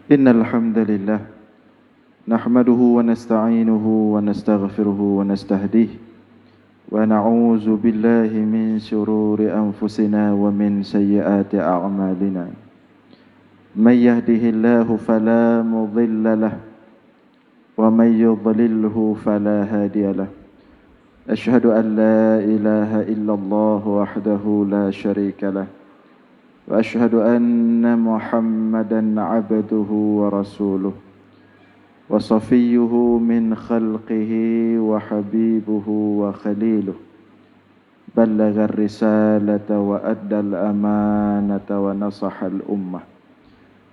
إن الحمد لله نحمده ونستعينه ونستغفره ونستهديه ونعوذ بالله من شرور أنفسنا ومن سيئات أعمالنا. من يهده الله فلا مضل له ومن يضلله فلا هادي له. أشهد أن لا إله إلا الله وحده لا شريك له وأشهد أن محمدا عبده ورسوله وصفيه من خلقه وحبيبه وخليله. بلغ الرسالة وأدى الأمانة ونصح الأمة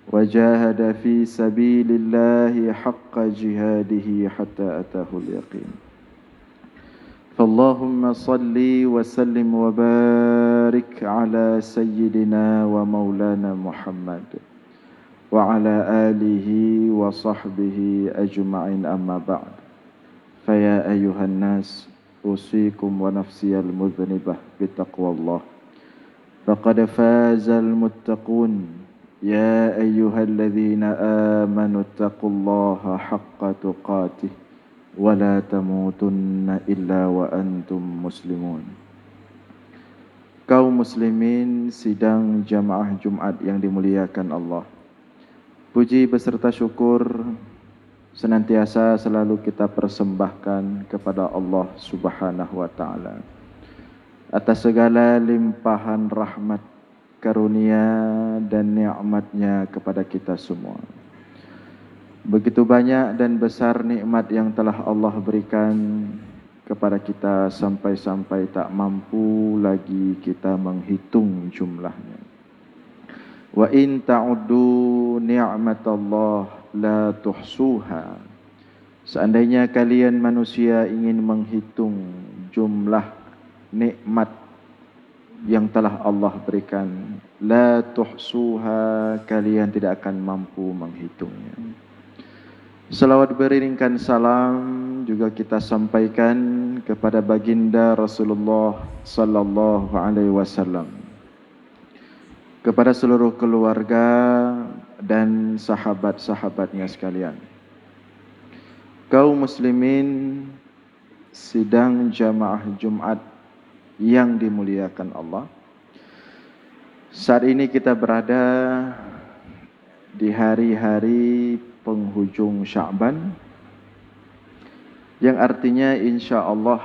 وجاهد في سبيل الله حق جهاده حتى أتاه اليقين. فاللهم صل وسلم وبارك على سيدنا ومولانا محمد وعلى آله وصحبه أجمعين. أما بعد، فيا أيها الناس أوصيكم ونفسي المذنبة بتقوى الله، فقد فاز المتقون. يا أيها الذين آمنوا اتقوا الله حق تقاته ولا تموتن إلا وأنتم مسلمون. Kaum muslimin sidang jamaah Jumat yang dimuliakan Allah, puji beserta syukur senantiasa selalu kita persembahkan kepada Allah Subhanahu wa taala atas segala limpahan rahmat, karunia dan nikmatnya kepada kita semua. Begitu banyak dan besar nikmat yang telah Allah berikan kepada kita sampai-sampai tak mampu lagi kita menghitung jumlahnya. Wa in ta'uddu ni'matallah la tuhsuha. Seandainya kalian manusia ingin menghitung jumlah nikmat yang telah Allah berikan, la tuhsuha, kalian tidak akan mampu menghitungnya. Salawat beriringkan salam juga kita sampaikan kepada baginda Rasulullah sallallahu alaihi wasallam, kepada seluruh keluarga dan sahabat-sahabatnya sekalian. Kaum muslimin sidang jamaah Jumat yang dimuliakan Allah, saat ini kita berada di hari-hari penghujung Sya'ban, yang artinya insya Allah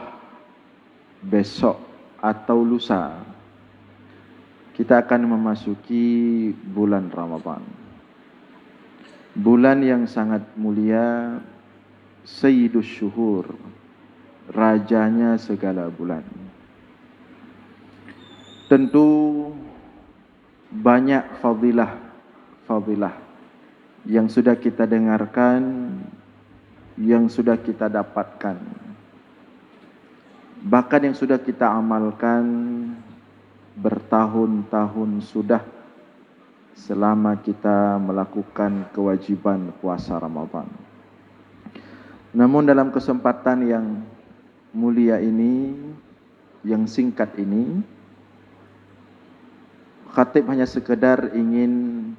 besok atau lusa kita akan memasuki bulan Ramadan, bulan yang sangat mulia, Sayyidus Syuhur, rajanya segala bulan. Tentu banyak fadilah yang sudah kita dengarkan, yang sudah kita dapatkan, bahkan yang sudah kita amalkan bertahun-tahun sudah selama kita melakukan kewajiban puasa Ramadan. Namun dalam kesempatan yang mulia ini, yang singkat ini, khatib hanya sekedar ingin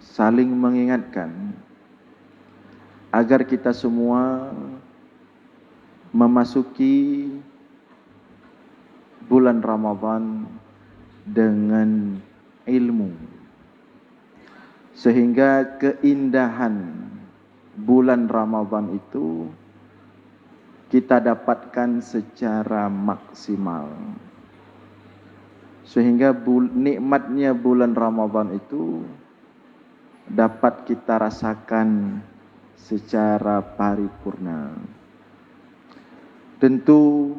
saling mengingatkan agar kita semua memasuki bulan Ramadan dengan ilmu, sehingga keindahan bulan Ramadan itu kita dapatkan secara maksimal, sehingga nikmatnya bulan Ramadan itu dapat kita rasakan secara paripurna. Tentu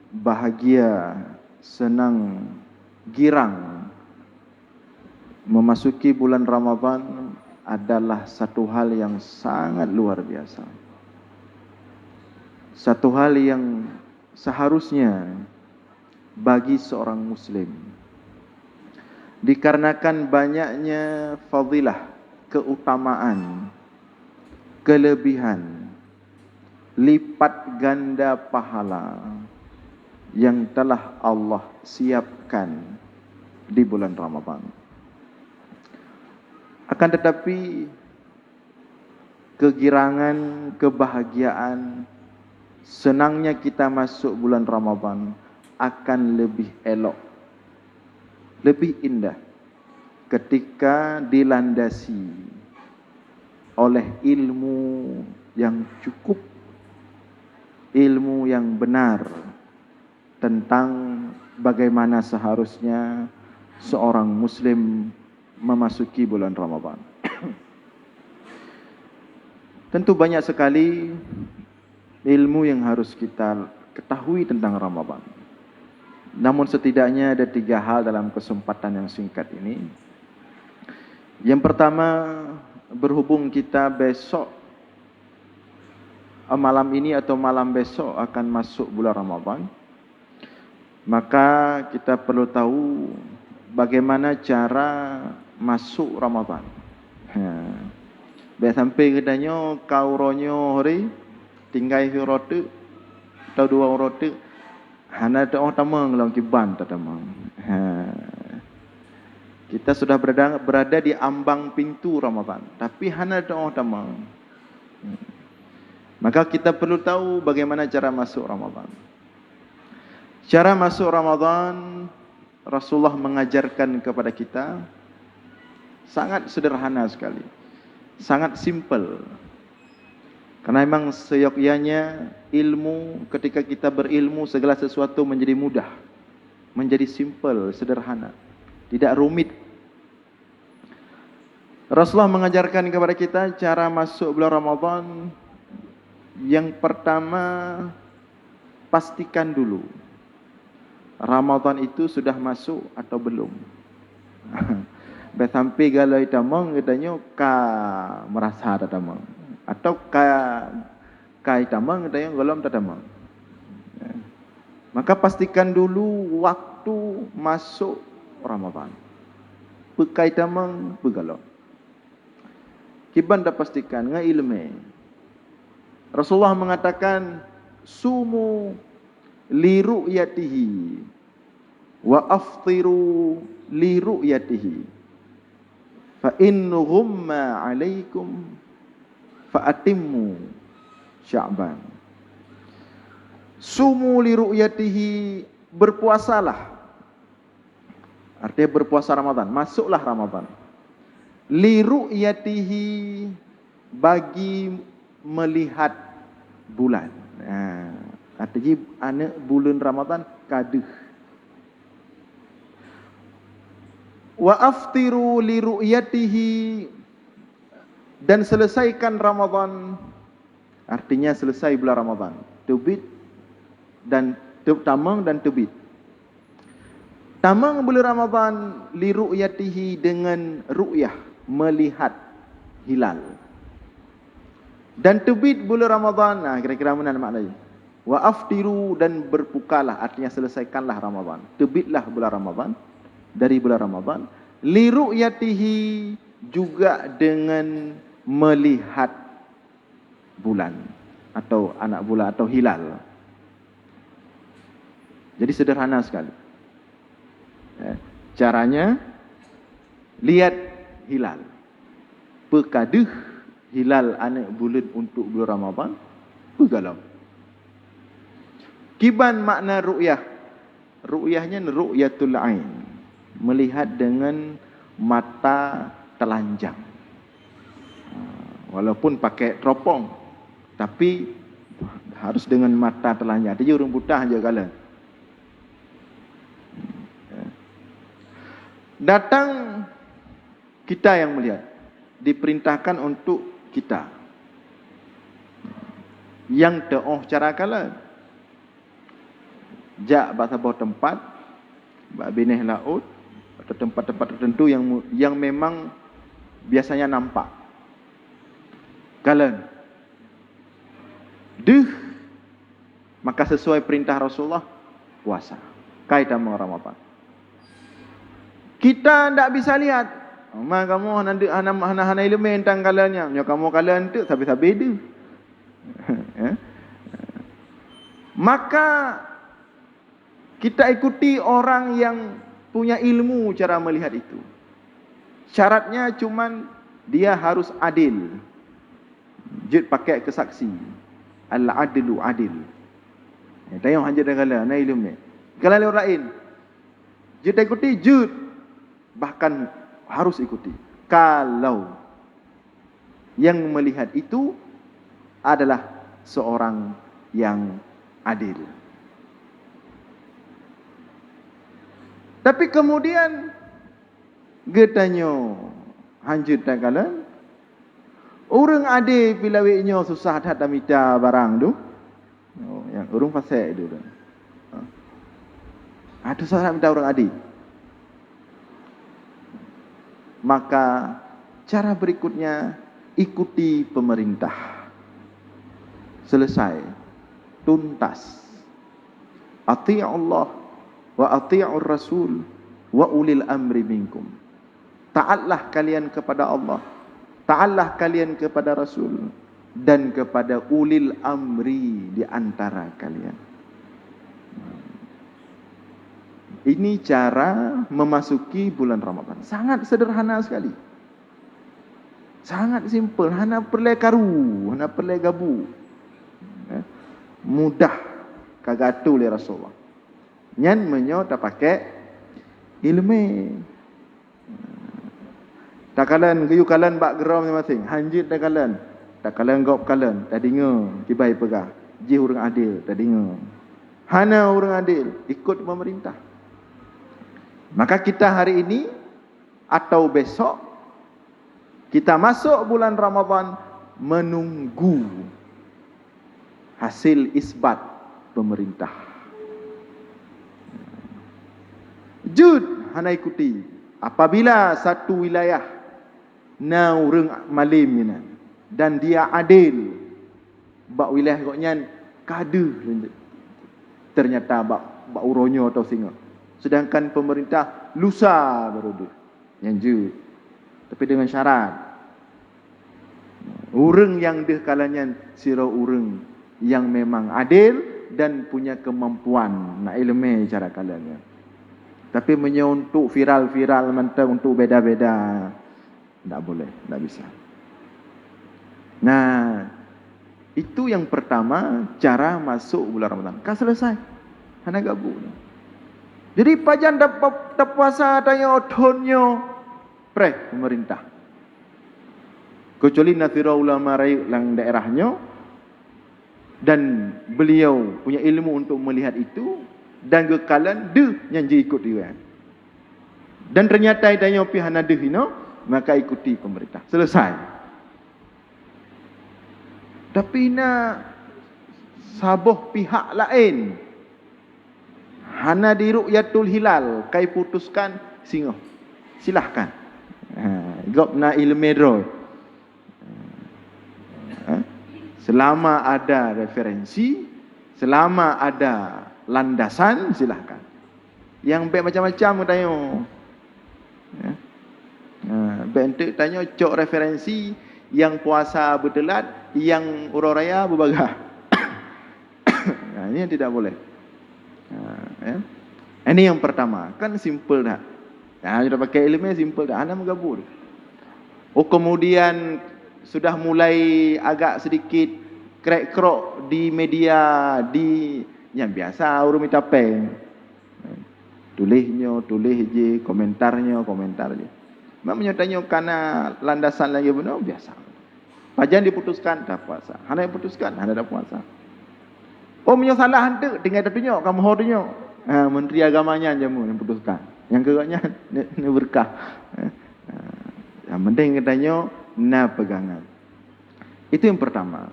bahagia, senang, girang memasuki bulan Ramadan adalah satu hal yang sangat luar biasa. Satu hal yang seharusnya bagi seorang muslim, dikarenakan banyaknya fadilah, keutamaan, kelebihan, lipat ganda pahala yang telah Allah siapkan di bulan Ramadan. Akan tetapi kegirangan, kebahagiaan, senangnya kita masuk bulan Ramadan akan lebih elok, lebih indah ketika dilandasi oleh ilmu yang cukup, ilmu yang benar tentang bagaimana seharusnya seorang muslim memasuki bulan Ramadan. Tentu banyak sekali ilmu yang harus kita ketahui tentang Ramadan. Namun setidaknya ada 3 hal dalam kesempatan yang singkat ini. Yang pertama, berhubung kita besok, malam ini atau malam besok akan masuk bulan Ramadan, maka kita perlu tahu bagaimana cara masuk Ramadan. Biar sampai kedanya kau ronyo hari tinggal rote atau 2 rote hana ada orang tamang dalam kiban tamang. Kita sudah berada di ambang pintu Ramadan, tapi hana ada orang tamang. Maka kita perlu tahu bagaimana cara masuk Ramadan. Cara masuk Ramadan, Rasulullah mengajarkan kepada kita sangat sederhana sekali, sangat simple. Karena memang seyogyanya ilmu, ketika kita berilmu segala sesuatu menjadi mudah, menjadi simple, sederhana, tidak rumit. Rasulullah mengajarkan kepada kita cara masuk bulan Ramadan. Yang pertama, pastikan dulu Ramadan itu sudah masuk atau belum. Sampai kalau itamang katanya ka merasa tatamang atau ka itamang katanya belum tatamang. Maka pastikan dulu waktu masuk Ramadan. Pekai tamang begalon. Kiban dah pastikan dengan ilmu. Rasulullah mengatakan sumu li ru'yatihi wa aftiru li ru'yatihi fa in ghumma 'alaikum fa atimmu Sya'ban. Sumu li ru'yatihi, berpuasalah. Artinya berpuasa Ramadan, masuklah Ramadan. Li ru'yatihi, bagi melihat bulan. Artinya anak bulan Ramadan kaduh. Wa aftiru li ru'yatihi, dan selesaikan Ramadan. Artinya selesai bulan Ramadan. Tubit dan tamang dan tubit. Tamang bulan Ramadan li ru'yatihi, dengan ru'yah, melihat hilal. Dan tubit bulan Ramadan, kira-kira mana maknanya? Wa aftiru, dan berpukalah, artinya selesaikanlah Ramadan. Tubitlah bulan Ramadan, dari bulan Ramadan. Li ru'yatihi, juga dengan melihat bulan atau anak bulan atau hilal. Jadi sederhana sekali. Caranya lihat hilal. Pekaduh hilal anak bulan untuk bulan Ramadan, begalau. Kiban makna ru'yah. Ru'yahnya ru'yatul ain, melihat dengan mata telanjang. Walaupun pakai teropong, tapi harus dengan mata telanjang. Dia orang buta aja kala. Datang kita yang melihat, diperintahkan untuk kita yang teoh cara kala. Jak bahasa bawah tempat, bineh laut atau tempat-tempat tertentu yang memang biasanya nampak. Kala maka sesuai perintah Rasulullah, puasa kaitan dengan Ramadan. Kita tidak bisa lihat. Kamu hana ilmu tentang kalanya. Kamu kalian tu sabi-sabi dia. Maka kita ikuti orang yang punya ilmu cara melihat itu. Syaratnya cuman dia harus adil. Jud pakai kesaksi. Al-adlu adil. Tengok hajat dah kala, na ilmu ni. Kalau orang lain, jud ikuti, jud. Bahkan harus ikuti. Kalau yang melihat itu adalah seorang yang adil. Tapi kemudian getanya hanjut dah kala, orang adil pilawiknya susah tak mita barang tu. Oh, yang orang fasik tu. Ada susah minta orang adil. Maka cara berikutnya ikuti pemerintah. Selesai. Tuntas. Ati' Allah wa ati'ur Rasul wa ulil amri minkum. Taatlah kalian kepada Allah. Taatlah kalian kepada Rasul dan kepada ulil amri di antara kalian. Ini cara memasuki bulan Ramadan. Sangat sederhana sekali. Sangat simple. Hana perlu karu, hana perlu gabu. Mudah kagatu oleh Rasulullah. Nyan menyo tak pakai ilmu. Takalan gayu kalan bak geram masing-masing. Hanjit takalan. Takalan gop kalan. Tak dengar kibai pegah. Ji orang adil tak dengar. Hana orang adil ikut pemerintah. Maka kita hari ini atau besok kita masuk bulan Ramadan menunggu hasil isbat pemerintah. Jud hana ikuti. Apabila satu wilayah na urang malim ni dan dia adil, bak wilayah koknyan kadu ternyata bak uronyo atau singa. Sedangkan pemerintah lusa baru yang jud. Tapi dengan syarat urang yang deh kalangan siro urang yang memang adil dan punya kemampuan nak ilmu cara kalannya. Tapi untuk viral-viral mentang untuk beda-beda tak boleh, tak bisa. Nah, itu yang pertama cara masuk bulan Ramadan. Kan selesai. Hana gabu. Jadi pajan dapat puasa tanya otonyo pre pemerintah. Kecuali nathira ulama lang daerahnya dan beliau punya ilmu untuk melihat itu dan gekalan de yang je ikut dia. Dan ternyata tanya pi hana de hino, maka ikuti pemerintah. Selesai. Tapi na saboh pihak lain hana di ru'yatul hilal kai putuskan singoh. Silahkan. Gop na ilmedro. Selama ada referensi, selama ada landasan, silahkan. Yang baik macam-macam tanya. Baik tanya cok referensi yang puasa bertelat, yang urang raya berbagah. Ini yang tidak boleh. Ini yang pertama. Kan simple dah. Sudah pakai ilmu simple dah. Anda menggabur. Oh kemudian sudah mulai agak sedikit krek-krok di media, di yang biasa orang minta peng. Tulis je, komentarnya. Mak menyatanya karena landasan lagi benar biasa. Pajan diputuskan tak puasa. Hana yang putuskan, hana dah puasa. Oh menyosalah hantu tinggal tertunjuk kamu hodnya. Menteri agamanya jamu yang putuskan. Yang keduanya ni berkah. Yang penting katanya na pegangan. Itu yang pertama.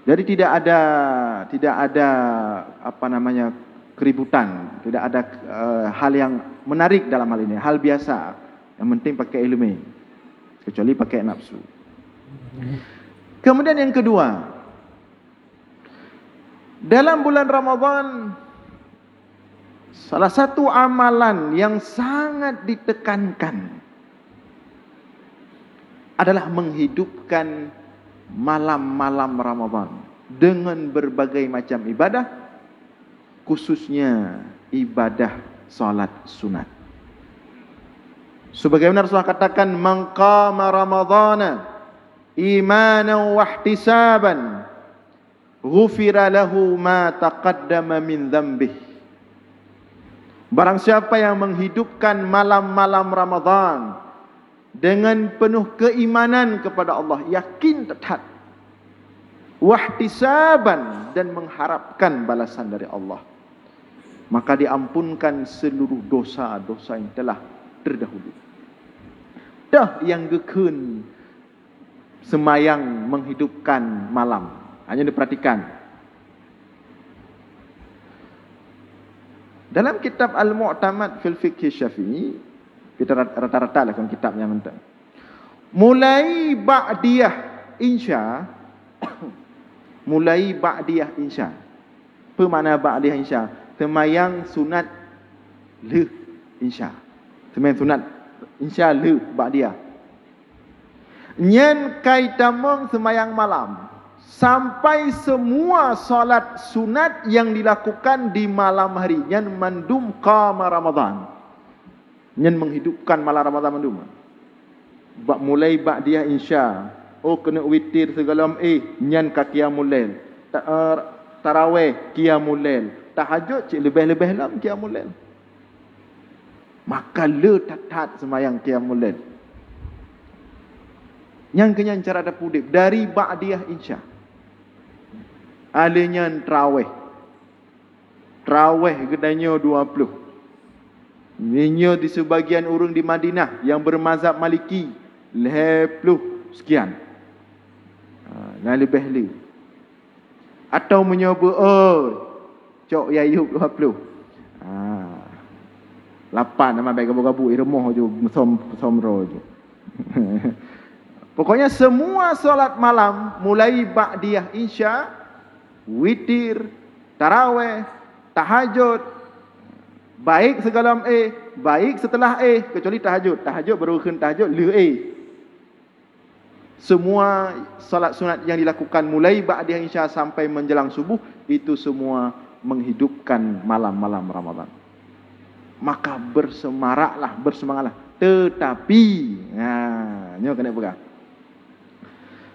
Jadi tidak ada apa namanya keributan, tidak ada hal yang menarik dalam hal ini, hal biasa. Yang penting pakai ilmu. Kecuali pakai nafsu. Kemudian yang kedua, dalam bulan Ramadan salah satu amalan yang sangat ditekankan adalah menghidupkan malam-malam Ramadan dengan berbagai macam ibadah, khususnya ibadah salat sunat. Sebagaimana Rasulullah katakan, "Man qama Ramadhana imanan wa ihtisaban ghufira lahu ma taqaddama min dhanbihi. Barang siapa yang menghidupkan malam-malam Ramadan dengan penuh keimanan kepada Allah, yakin tetap, wahtisaban, dan mengharapkan balasan dari Allah, maka diampunkan seluruh dosa-dosa yang telah terdahulu. Dah yang gekun semayang menghidupkan malam. Hanya diperhatikan. Dalam kitab Al-Mu'tamad fil Fiqh Syafi'i, kita rata-rata lah kan kitab yang mentang. Mulai ba'diyah insya, mulai ba'diyah insya. Apa makna ba'diyah insya? Semayang sunat le insya. Semayang sunat insya le ba'diyah. Nyen kaitamong semayang malam. Sampai semua solat sunat yang dilakukan di malam hari, nyen mandum qama Ramadan, nyen menghidupkan malam Ramadan mandum. Mulai ba'diyah insya, oh kena witir segala nyen ka qiyamul lail, tarawih qiyamul lail, tahajud cik lebih-lebih dalam qiyamul lail. Maka le tatat semayang qiyamul lail. Yang kenyan cara ada pudip dari ba'diyah insya. Alenya terawih. Terawih gedanya 20. Ini di sebagian orang di Madinah yang bermazhab Maliki 50 sekian. Yang lebih. Atau menyoba cok yayuk 20. 8 nama baik gabu-gabu irmoh je somro je. Pokoknya semua solat malam mulai ba'diyah insya, witir, tarawih, tahajud, baik segala baik setelah kecuali tahajud. Tahajud baru kena tahajud le Semua salat sunat yang dilakukan mulai ba'diyah insya sampai menjelang subuh, itu semua menghidupkan malam-malam Ramadan. Maka bersemaraklah, bersemangatlah. Tetapi, ni kena pegang.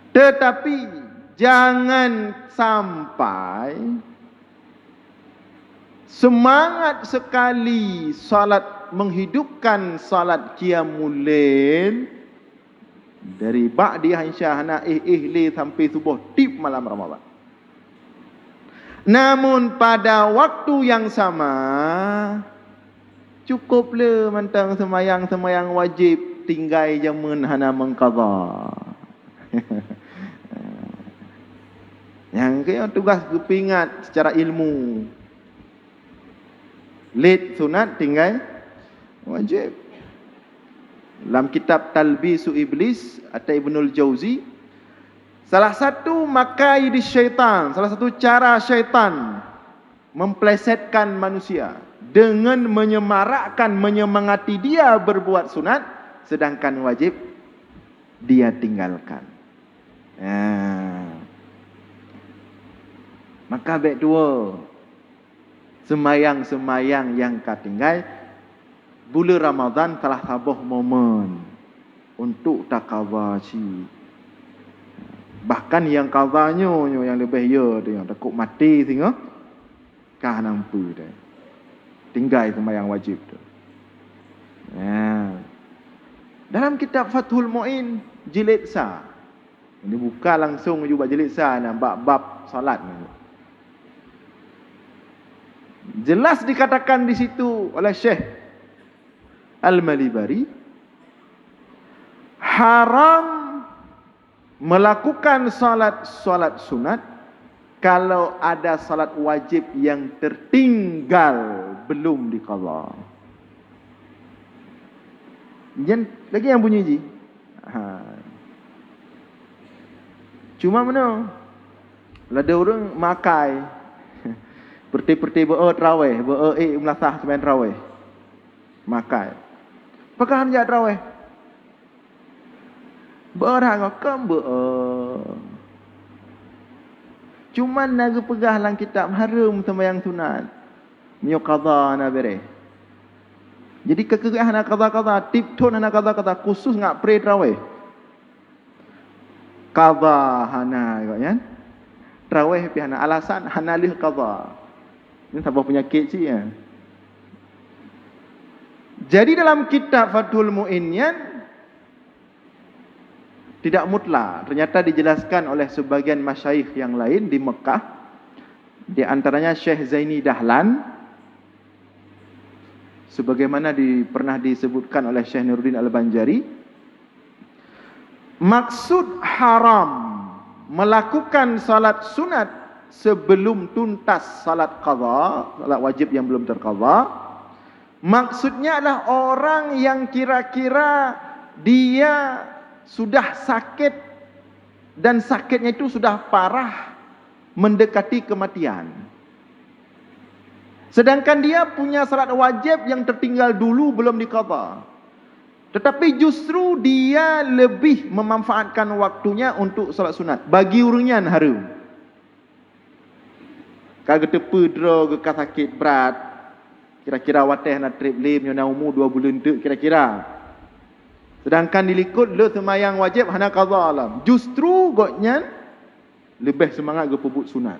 Tetapi jangan sampai semangat sekali salat, menghidupkan salat qiyamul lail dari ba'diyah insya sampai subuh tip malam Ramadan. Namun pada waktu yang sama cukuplah mentang semayang wajib, tinggal jamun hana mengqadha. Yang kaya tugas kepingat secara ilmu. Late sunat tinggal wajib. Dalam kitab Talbisu Iblis atau Ibnul Jauzi, salah satu makaid syaitan, salah satu cara syaitan memplesetkan manusia dengan menyemarakkan, menyemangati dia berbuat sunat, sedangkan wajib dia tinggalkan. Maka baik dua semayang-semayang yang katinggal bulan Ramadan telah tabuh momen untuk tak qadha ci. Bahkan yang qadhanya yang lebih dia takut mati tengok kah nampu dah. Tinggal semayang wajib tu. Dalam kitab Fathul Mu'in jilid sa. Ini buka langsung juga jilid sa bab salat ni. Jelas dikatakan di situ oleh Syekh Al-Malibari, haram melakukan salat sunat kalau ada salat wajib yang tertinggal belum diqadha. Lagi yang bunyi ji. Cuma mana? Ada orang makai perti-perti terawih, melasah sembahyang terawih. Makai. Apakah hanya terawih? Berangkam cuma naga pegah dalam kitab haram sembahyang sunat. Mio qadha na bere. Jadi kekegah nak qadha tip tun nak qadha khusus ngak pray terawih. Qadha hana kan. Tarawih pi hana alasan hana lih qadha. Ini sabah penyakit sih ya. Jadi dalam kitab Fathul Mu'inyan tidak mutlak. Ternyata dijelaskan oleh sebagian masyayikh yang lain di Mekah. Di antaranya Syekh Zaini Dahlan. Sebagaimana pernah disebutkan oleh Syekh Nuruddin Al-Banjari. Maksud haram melakukan salat sunat sebelum tuntas salat qadha, salat wajib yang belum terqadha. Maksudnya adalah orang yang kira-kira dia sudah sakit dan sakitnya itu sudah parah mendekati kematian. Sedangkan dia punya salat wajib yang tertinggal dulu belum diqadha. Tetapi justru dia lebih memanfaatkan waktunya untuk salat sunat. Bagi urunyan harum. Kalau tepe draw ke sakit berat, kira-kira wateh nak trip lim nyona umur 2 bulan tu kira-kira. Sedangkan dilikut le semayang wajib hana qadha alam. Justru gotnya lebih semangat ke pebut sunat.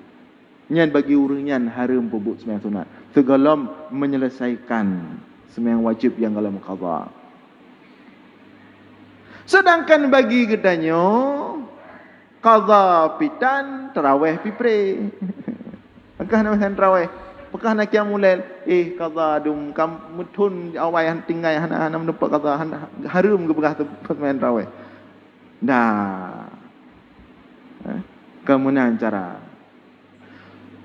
Nyan bagi urunyan harum pebut semayang sunat. Segalam menyelesaikan semayang wajib yang dalam qadha. Sedangkan bagi ketanyo qadha pitan tarawih pipre. Apakah nama tarawih? Apakah nak qiyamul lail? Qadha dum kam mutun awai han tinggai hana menepuk qadha harum ke begah main tarawih. Dah. Kemudian cara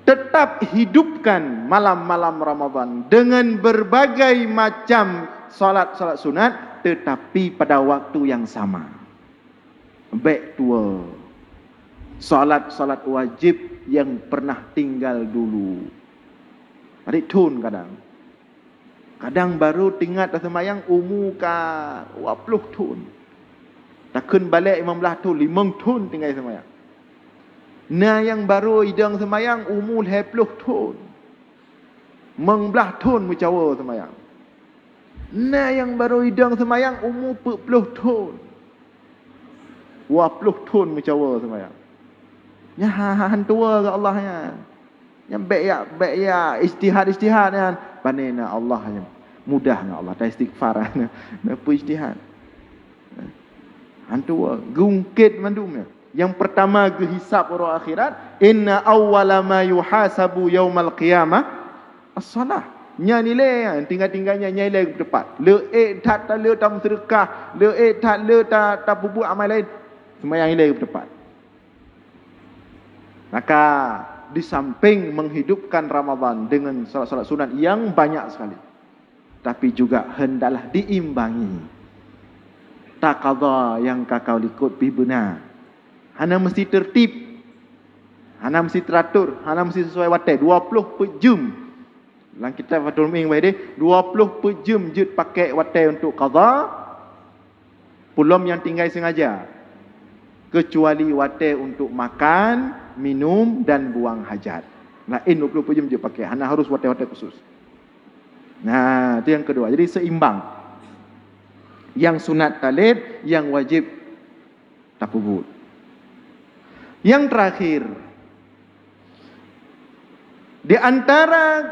tetap hidupkan malam-malam Ramadan dengan berbagai macam salat-salat sunat tetapi pada waktu yang sama. Back to salat-salat wajib yang pernah tinggal dulu. Adik tun kadang. Kadang baru tinggal dah semayang umur ka 20 tun. Takun balik 15 tun, 5 tun tinggal semayang. Nah yang baru idang semayang umur 20 tun. 19 tun mencawa semayang. Nah yang baru idang semayang umur 40 tahun. 20 tahun mencawa semayang. Ya han tua ke Allah ya. Yang baik ya istihad kan. Panena Allah ya. Mudah dengan Allah tak istighfar kan. Apa istihad. Han tua gungkit mandumnya. Yang pertama ke hisab orang akhirat, inna awwala ma yuhasabu yaumal qiyamah as-salah. Nya nilai tinggal-tinggalnya nilai tepat. Le tak le tam sedekah, le tak le tak buat amal lain. Sembahyang nilai tepat. Maka di samping menghidupkan Ramadan dengan salat-salat sunat yang banyak sekali, tapi juga hendaklah diimbangi. Tak qadha yang kakau likut pi benar. Hana mesti tertib. Hana mesti teratur, hana mesti sesuai watai 20 per jam. Dalam kitab Fathul Mu'in baik dia 20 per jam je pakai watai untuk qadha. Belum yang tinggal sengaja. Kecuali watai untuk makan, minum dan buang hajat. Lain 20 per jam je pakai. Hana harus watai-watai khusus. Nah, itu yang kedua. Jadi seimbang. Yang sunat talib, yang wajib tapubut. Yang terakhir, di antara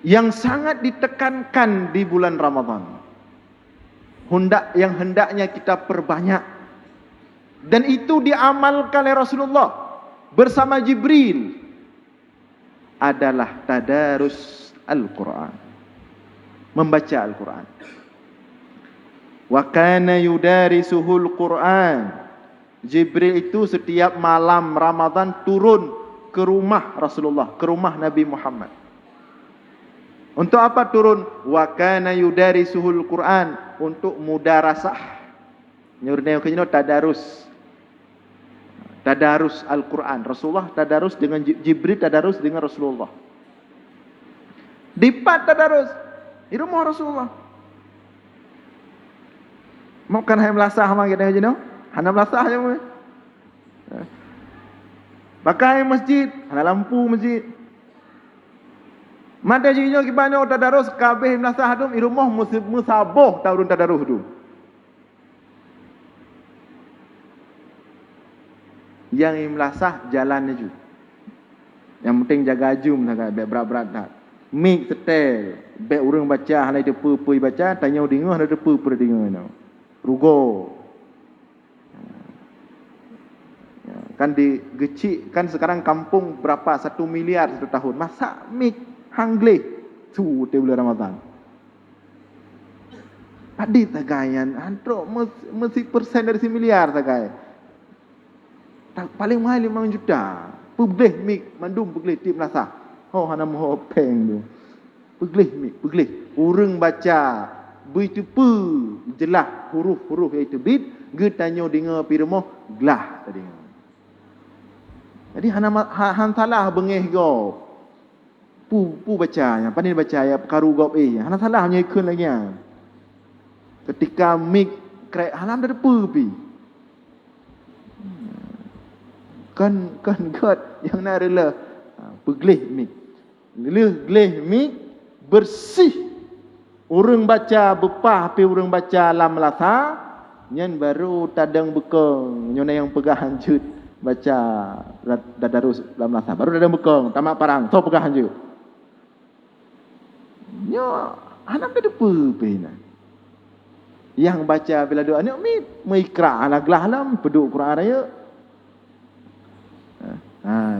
yang sangat ditekankan di bulan Ramadan, yang hendaknya kita perbanyak, dan itu diamalkan oleh Rasulullah bersama Jibril, adalah tadarus Al-Quran, membaca Al-Quran. Wa kana yudarisuhul Quran. Jibril itu setiap malam Ramadan turun ke rumah Rasulullah, ke rumah Nabi Muhammad. Untuk apa turun? Wa kana yudarisuhul Quran, untuk mudarasah. Nyurne kenyo tadarus. Tadarus Al-Quran. Rasulullah tadarus dengan Jibril, tadarus dengan Rasulullah. Dipat tadarus di rumah Rasulullah. Makan hai melasah mang kita jeno. Hana melasah je mu. Pakai masjid, hana lampu masjid. Mada jinyo kibano tadarus kabeh melasah tu di rumah musaboh tahun tadarus tu. Yang imlasah jalannya juga. Yang penting jaga ajum tak baik berat-berat tak. Mik setel, baik orang baca halai depa pui baca, tanya dengar halai depa pui dengar no. Rugo. Kan digecik kan sekarang kampung berapa 1 miliar 1 tahun. Masa mik hangleh tu te bulan Ramadan. Padi tagayan antro mesti persen dari 1 miliar tagai. Paling mahal 5 juta. Pegleh mik mandum pegleh tip nasa. Ho hana mo peng tu. Pegleh mik, pegleh. Urang baca begitu pu jelah huruf-huruf itu bit, ge tanyo dengar pirmo glah tadi. Jadi han salah bengeh go. Pu bacanya, pandai baca ya karu gop hana salah nyekun lagi. Ketika mik krek halam dah pu pi. Kan god yang nak rela pegleh mik. Gleh mik bersih. Orang baca bepah pi orang baca lam lasa nyen baru tadang bekeng nyona yang pegah hanjut baca dadarus lam lasa baru tadang bekeng tamak parang so pegah hanjut nyo anak ada pi na yang baca bila doa ni mi ikra ala glah lam peduk Quran raya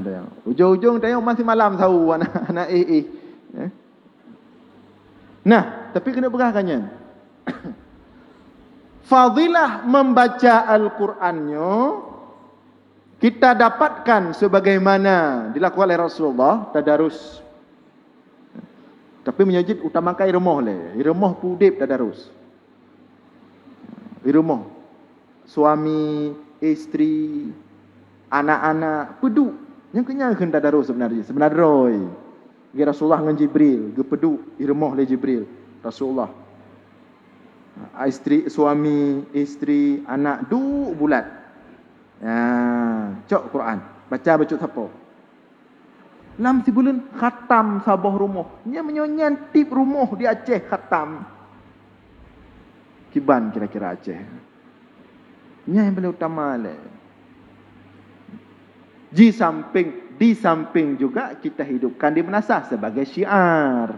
dah ujung-ujung tengok masih malam tahu anak Nah, tapi kena pegahkannya. Fadilah membaca Al-Qur'annya kita dapatkan sebagaimana dilakukan oleh Rasulullah tadarus. Tapi menyajid utamakan irmoh le. Irmoh pudip tadarus. Irmoh. Suami, isteri, anak-anak, peduk. Yang kenyang tadarus sebenarnya. Sebenarnya. Rasulullah dengan Jibril, gepedu irmoh le Jibril, Rasulullah. Suami, isteri, anak du bulat. Cok Quran, baca bacot siapa? Lam si bulan khatam sabah rumah. Nya menyonyan tip rumah di Aceh khatam. Kiban kira-kira Aceh. Nya yang paling utama le. Di samping juga kita hidupkan di menasah sebagai syiar.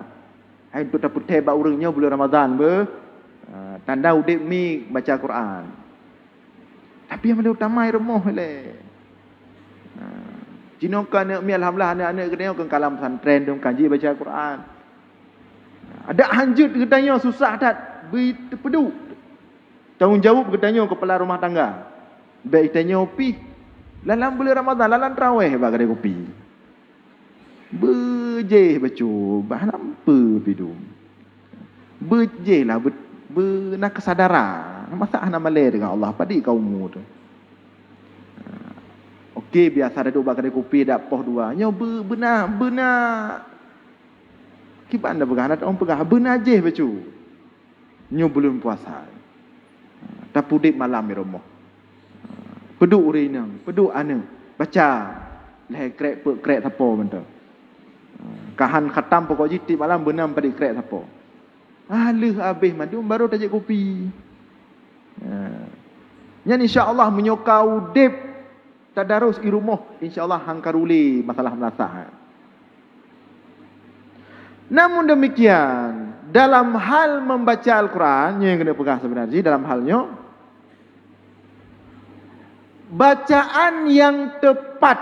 Hai untuk dapat tebak orangnya bulan Ramadan tanda udip mi baca Quran. Tapi yang paling utama irmoh le. Jinokan mi alhamdulillah anak-anak kena kan kalam pesantren dong kaji baca Quran. Ada hanjut katanya susah dah pedu. Tanggungjawab katanya kepala rumah tangga. Baik tanya pi dalam bulan Ramadan, dalam terawih bagi kopi. Bejeh bacu, bahan apa pidum. Bejeh lah, nak kesadaran. Masa anak malai dengan Allah, padi kaummu tu. Okey, biasa ada dua bagi kopi, dak poh dua. Nyo benar. Kiban dah pegang, ada orang pegang, benar je bacu. Nyo belum puasa. Tak pudip malam di rumah. Peduk urinang, peduk ana, baca. Leh krek sapo benda. Kahan khatam pokok jiti malam benam pada krek sapo. Alih habis madum baru tajak kopi. Yang insya-Allah menyokau dep tadarus di rumah, insya-Allah hangkaruli masalah menasah. Namun demikian, dalam hal membaca Al-Quran yang kena pegang sebenarnya dalam halnya bacaan yang tepat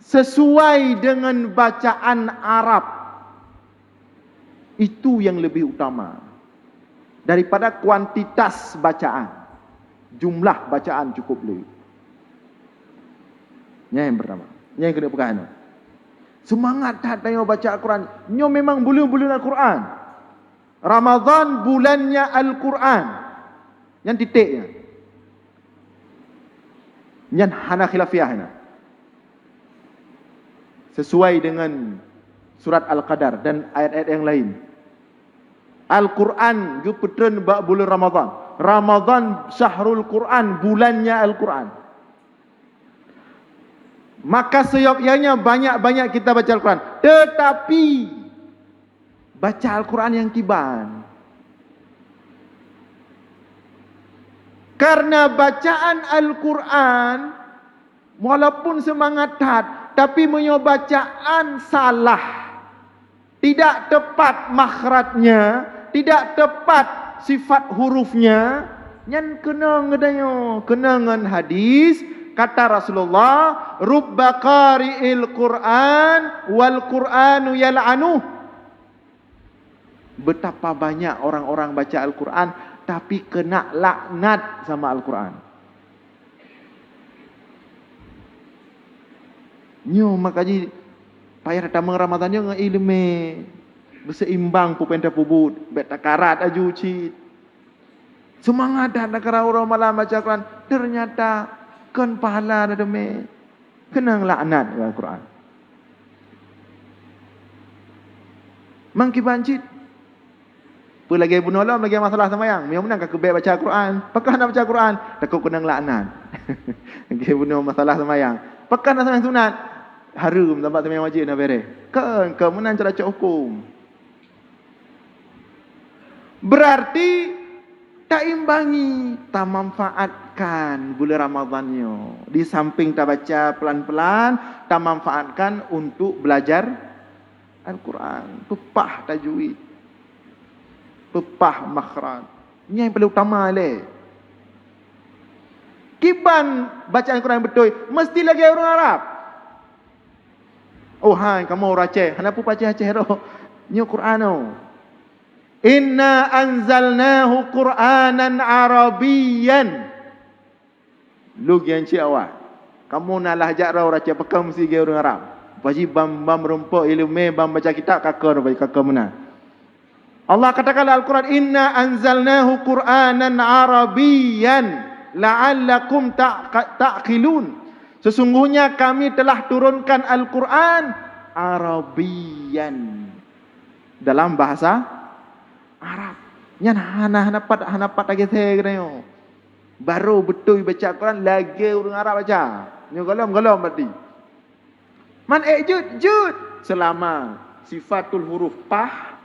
sesuai dengan bacaan Arab itu yang lebih utama daripada kuantitas bacaan. Jumlah bacaan cukup lebih. Yang pertama, yang kena pegang. Semangat tak tengok baca Al-Quran. Nyo memang bulan-bulan Al-Quran. Ramadan bulannya Al-Quran. Yang titiknya. Yang hana khilafiyah ini. Sesuai dengan surat Al-Qadar dan ayat-ayat yang lain. Al-Quran gepetren bak bulan Ramadan. Ramadan syahrul Quran, bulannya Al-Quran. Maka seyogyanya banyak-banyak kita baca Al-Quran. Tetapi baca Al-Quran yang kiban. Karena bacaan Al-Quran Walaupun semangat tapi menyo bacaan salah. Tidak tepat makhrajnya, tidak tepat sifat hurufnya, nyan kena ngedayo, kena ngan hadis kata Rasulullah, rubba qari'il Qur'an wal Qur'anu yal'anuh. Betapa banyak orang-orang baca Al-Quran tapi kena laknat sama Al-Quran. Nyo makanya payah datang Ramadan nyo ngilme berseimbang pupenda pubut bet takarat aju cit. Semangat dah nak orang malam baca Quran, ternyata kan pahala ada me kena laknat Al-Quran. Mangki bancit. Apa lagi bunuh Allah, lagi masalah semayang. Yang menang kakek baca Al-Quran. Pakah nak baca Al-Quran, takut kena laknat. Lagi bunuh masalah semayang. Pakah nak semayang sunat, harum tempat semayang wajib nak beres. Kan menang cara cak hukum. Berarti tak imbangi, tak manfaatkan bulan Ramadannya. Di samping tak baca pelan-pelan, tak manfaatkan untuk belajar Al-Quran. Pepah tajwid, pepah makhraj. Ini yang paling utama le. Kiban baca Al-Quran betul, mesti lagi orang Arab. Oh hai, kamu orang Aceh, kenapa baca Aceh roh? Ini Quran oh. Inna anzalnahu Qur'anan Arabiyan. Lu yang cik awak. Kamu nak lahjat orang Aceh, pakam mesti lagi orang Arab. Baji bam rempok ilmu bam baca kitab kakak bagi kakak mana. Allah katakan Al-Quran, inna anzalnahu Qur'anan Arabiyan la'allakum ta'qilun. Sesungguhnya kami telah turunkan Al-Quran Arabiyan, dalam bahasa Arab. Nyan hanapat lagi saya kena. Baru betul baca Al-Quran lagi orang Arab baca. Ni golom berarti. Man jud selama sifatul huruf pah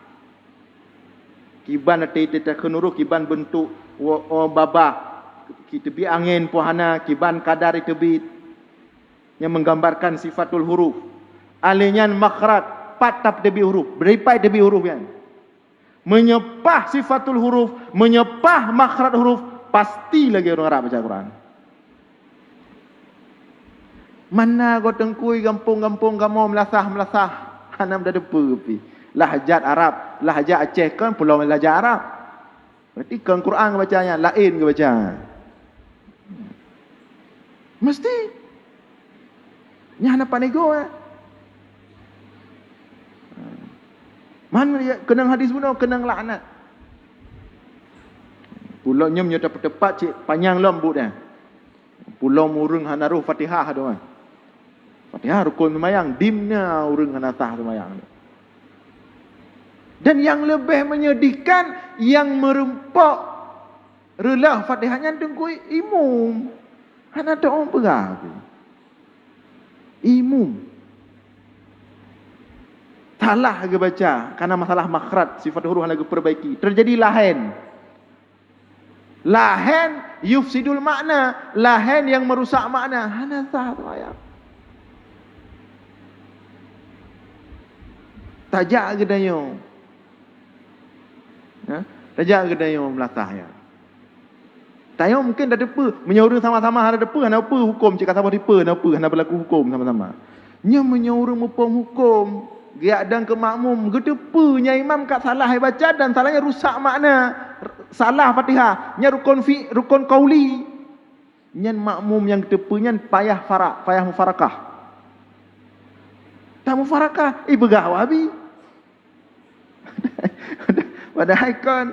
kiban tete huruf kiban bentuk babah kita bi angin pohana kiban kadar itu bit yang menggambarkan sifatul huruf. Alinyan makhraj patap debi huruf, beripai debi huruf kan. Menyepah sifatul huruf, menyepah makhraj huruf, pasti lagi orang Arab baca Quran. Mana kau tengkui gampung kamu melasah hanam dah depa pi. Lahjat Arab, lahjat Aceh kan pulau lahjat Arab. Berarti kan Quran bacanya lain ke baca. Mesti. Nya hana panego Man kena hadis bunuh kena laknat. Pulau nyem nyo tepat cik panjang lembut dah. Pulau murung hanaruh Fatihah doang. Fatihah rukun semayang, dimnya urang hanatah semayang. Dan yang lebih menyedihkan, yang merempok relah Fatihahnya dengkui imum. Hana ada orang pegang. Imum. Salah ke baca karena masalah makhraj, sifat huruf lagi perbaiki. Terjadi lahen. Lahen yufsidul makna, lahen yang merusak makna. Hana sah semayang. Tajak gedayo. Tajak gedayo melatahnya. Tayo mungkin dah depa, menyorong sama-sama ada depa, hana apa hukum cik kata depa, hana apa, hana berlaku hukum sama-sama. Nya menyorong mupom hukum, giat dan ke makmum, gedepanya imam kat salah baca dan salahnya rusak makna. Salah Fatihah, nya rukun qauli. Nya makmum yang gedepanya payah mufarakah. Tak mufarakah, begah wabi. Padahal kan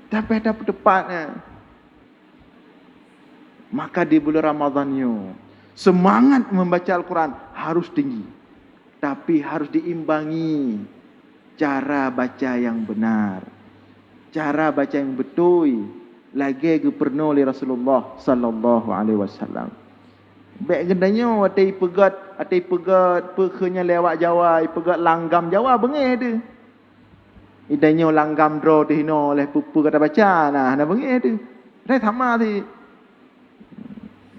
tapi ada tepatnya. Maka di bulan Ramadannya semangat membaca Al-Quran harus tinggi, tapi harus diimbangi cara baca yang benar, cara baca yang betul. Lagi gubernur oleh Rasulullah sallallahu alaihi wasallam. Baik gendanya atai pegat pekenya lewat Jawa, pegat langgam Jawa bengih dia. Idanya langgam draw tu hino oleh pupu kata baca nah bengih dia. Dah sama tu.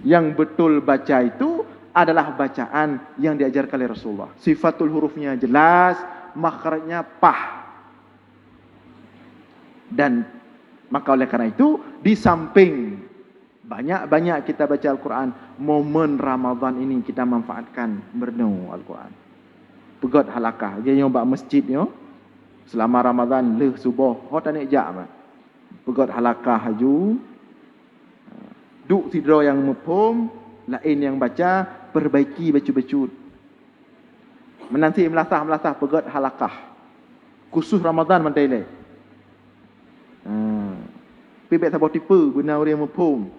Yang betul baca itu adalah bacaan yang diajarkan oleh Rasulullah. Sifatul hurufnya jelas, makhrajnya pah. Dan maka oleh karena itu, di samping banyak-banyak kita baca Al-Quran, momen Ramadan ini kita manfaatkan merenung Al-Quran. Pegot halakah, dia yang buat masjid ni, selama Ramadan leh subuh, tak nak jak mah. Pegot halakah haju, duk tidur yang mepom, lain yang baca, perbaiki baju-baju. Menanti melatah pegot halakah. Khusus Ramadan mantai leh. Pibet tak tipu benar orang mepom.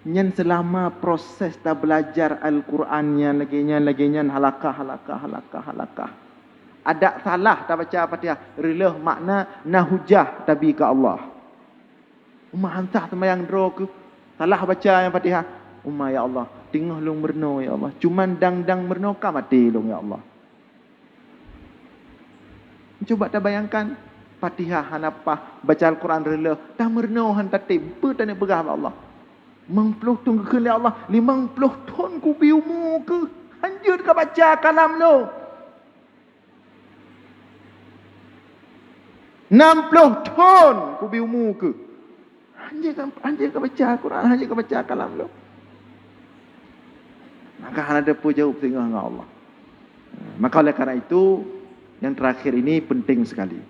Nyen selama proses dah belajar Al-Qurannya laginya halakah. Ada salah tak baca Fatihah, relah makna nahujah tabi ke Allah. Umma hantah sembahyang dro ke salah baca yang Fatihah. Umma ya Allah, tengah long merno ya Allah. Cuman dang merno ka mati long ya Allah. Cuba tak bayangkan Fatihah hanapah baca Al-Quran rela dah merno han tatib pe tak nak berah Allah. 50 tahun ke ya Allah, 50 tahun ku biumu ke anjur ka baca kalam lo. 60 tahun ku biumu ke anjir ka baca Al-Quran, anjir ka baca kalam lo. Maka ada pun jawab tengah dengan Allah. Maka oleh karena itu yang terakhir ini penting sekali.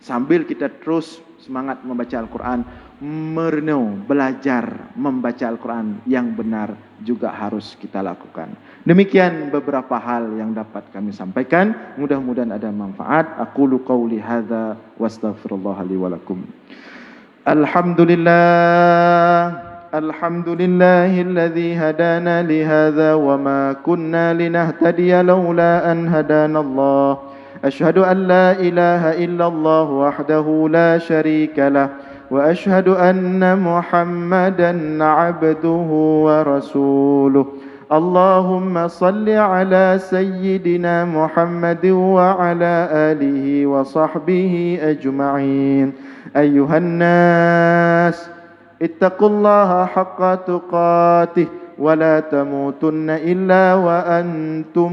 Sambil kita terus semangat membaca Al-Quran, merenung, belajar membaca Al-Quran yang benar juga harus kita lakukan. Demikian beberapa hal yang dapat kami sampaikan. Mudah-mudahan ada manfaat. Aqulu qawli hadza wastaghfirullah li wa lakum. Alhamdulillahilladzi hadana li hadza wa ma kunna linahtadiya laula an hadanallah. أشهد أن لا إله إلا الله وحده لا شريك له وأشهد أن محمدا عبده ورسوله اللهم صل على سيدنا محمد وعلى آله وصحبه أجمعين أيها الناس اتقوا الله حق تقاته ولا تموتن إلا وأنتم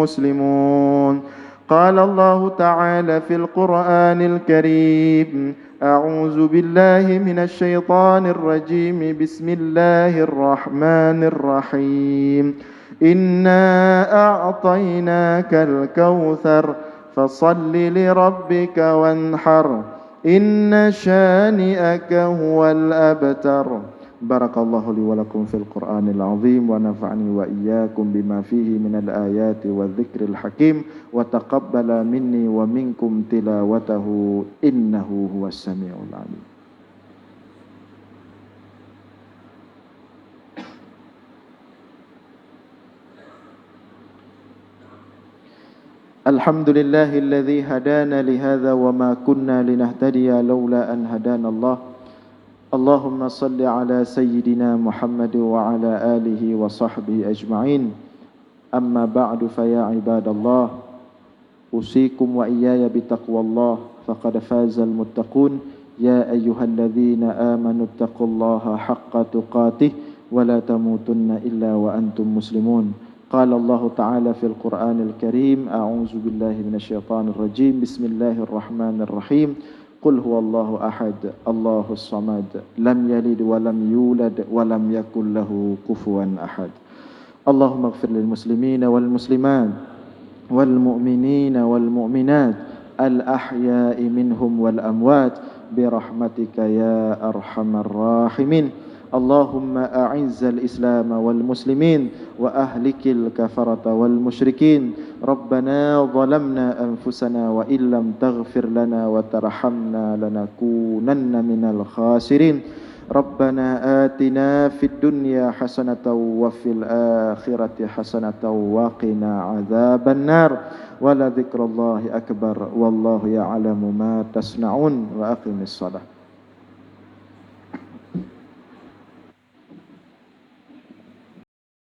مسلمون قال الله تعالى في القرآن الكريم أعوذ بالله من الشيطان الرجيم بسم الله الرحمن الرحيم إنا أعطيناك الكوثر فصل لربك وانحر إن شانئك هو الأبتر بارك الله لي ولكم في القرآن العظيم ونفعني وإياكم بما فيه من الآيات والذكر الحكيم وتقبل مني ومنكم تلاوته إنه هو السميع العليم. الحمد لله الذي هدانا لهذا وما كنا لنهتدي لولا أن هدانا الله. اللهم صل على سيدنا محمد وعلى آله وصحبه أجمعين. أما بعد فيا عباد الله أوصيكم وإياي بتقوى الله فقد فاز المتقون. يا أيها الذين آمنوا اتقوا الله حق تقاته ولا تموتن إلا وأنتم مسلمون. قال الله تعالى في القرآن الكريم أعوذ بالله من الشيطان الرجيم بسم الله الرحمن الرحيم قل هو الله أحد الله الصمد لم يلد ولم يولد ولم يكن له كفوا أحد. اللهم اغفر للمسلمين والمسلمات والمؤمنين والمؤمنات الأحياء منهم والأموات برحمتك يا أرحم الراحمين. اللهم أعز الإسلام والمسلمين وأهلك الكفرة والمشركين. ربنا ظلمنا أنفسنا وإن لم تغفر لنا وترحمنا لنكونن من الخاسرين. ربنا آتنا في الدنيا حسنة وفي الآخرة حسنة وقنا عذاب النار ولذكر الله أكبر والله يعلم ما تصنعون وأقم الصلاة.